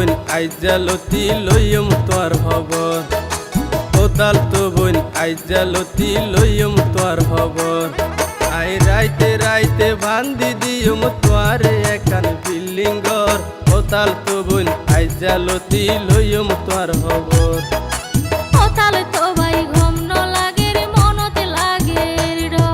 বোন আইজালতি লইম তোর খবর, কোতাল তো বোন আইজালতি লইম তোর খবর। আই রাইতে রাইতে বান্ধি দিয়ম তোয়ারে একান বিল্ডিং ঘর, কোতাল তো বোন আইজালতি লইম তোর খবর। কোতাল তো ভাই ঘুম ন লাগে রে মনতে লাগে রে ডর।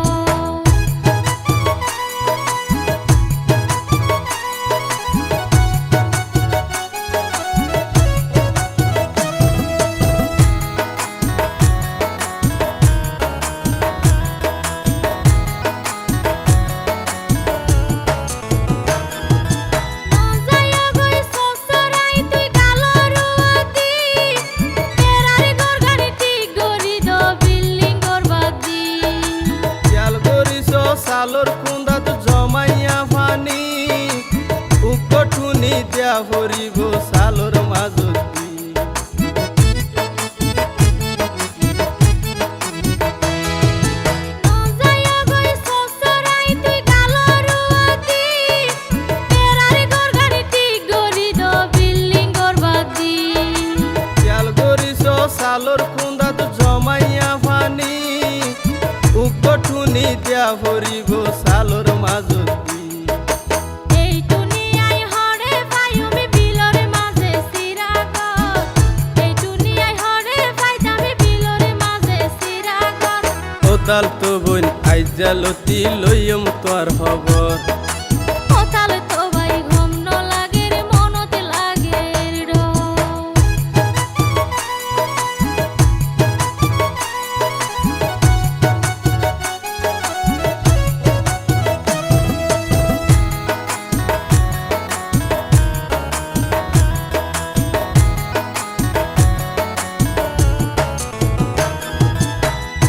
সালোর কুন্দাত জমাইয়া পানি উকঠুনি দিয়া ভরিব সালোর মাজতি। সালোর কুন্দাত জমাইয়া পানি উকঠুনি দিয়া ভরিব সালোর মাজতি। এই দুনিয়ায় হরে পাইমি বিলর মাঝে সিরাগর, এই দুনিয়ায় হরে পাইতামি বিলর মাঝে সিরাগর। কোতাল তো বোন আইজালতি লইম তোর খবর, কোতাল তো ভাই ঘুম ন লাগে রে মনতে লাগে রে ডর।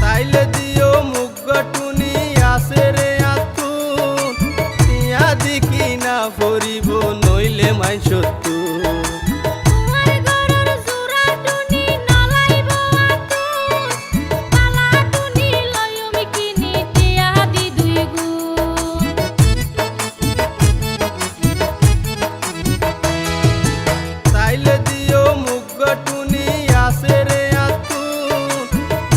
তাইলে দিও মুগটুনি আসে রে আতুন, টিয়া দিকি না ভরিব নইলে মাই সত্তু। তোমার গরর জোড়া টুনি নলাইব আতুন, পালা টুনি লয়মি কিনি টিয়া দি দুই গুণ। তাইলে দিও মুগটুনি আসে রে আতুন,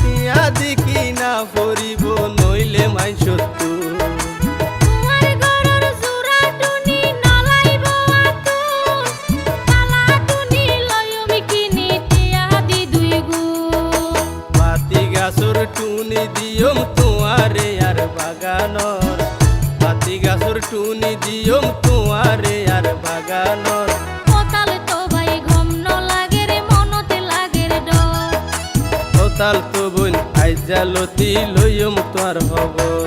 টিয়া দিকি না ভরিব নইলে মাই সত্তু। তোমার গরর জোড়া টুনি নলাইব আতুন, পালা টুনি লয়মি কিনি টিয়া দি দুই গুণ। পাতি গাছর টুনি দিয়ম তোমারে আর বাগানর, পাতি গাছর টুনি দিয়ম তোমারে আর বাগানর। কোতাল তো ভাই ঘুম ন লাগে রে মনতে লাগে রে ডর। কোতাল তো বোন আইজালতি লইম তোর খবর,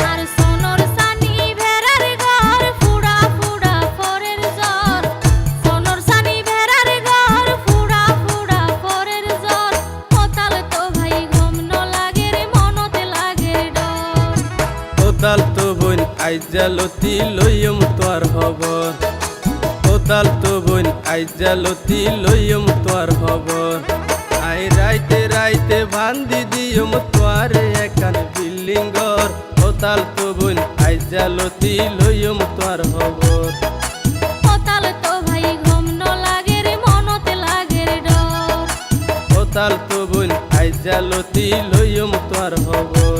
আর সোনর সানি ভেড়ার ঘর ফুড়া ফুড়া ফরের জ্বর, সোনর সানি ভেড়ার ঘর ফুড়া ফুড়া ফরের জ্বর। কোতাল তো ভাই ঘুম ন লাগে রে মনতে লাগে রে ডর। কোতাল তো বোন আইজালতি লইম তোর খবর, কোতাল তো বোন আইজালতি লইম তোর খবর। আই রাইতে রাইতে বান্ধি দিয়ম তোয়ারে একান বিল্ডিং ঘর, কোতাল তো বোন আইজালতি লইম তোর খবর। কোতাল তো ভাই ঘুম ন লাগে রে মনতে লাগে রে ডর। কোতাল তো বোন আইজালতি লইম তোর খবর।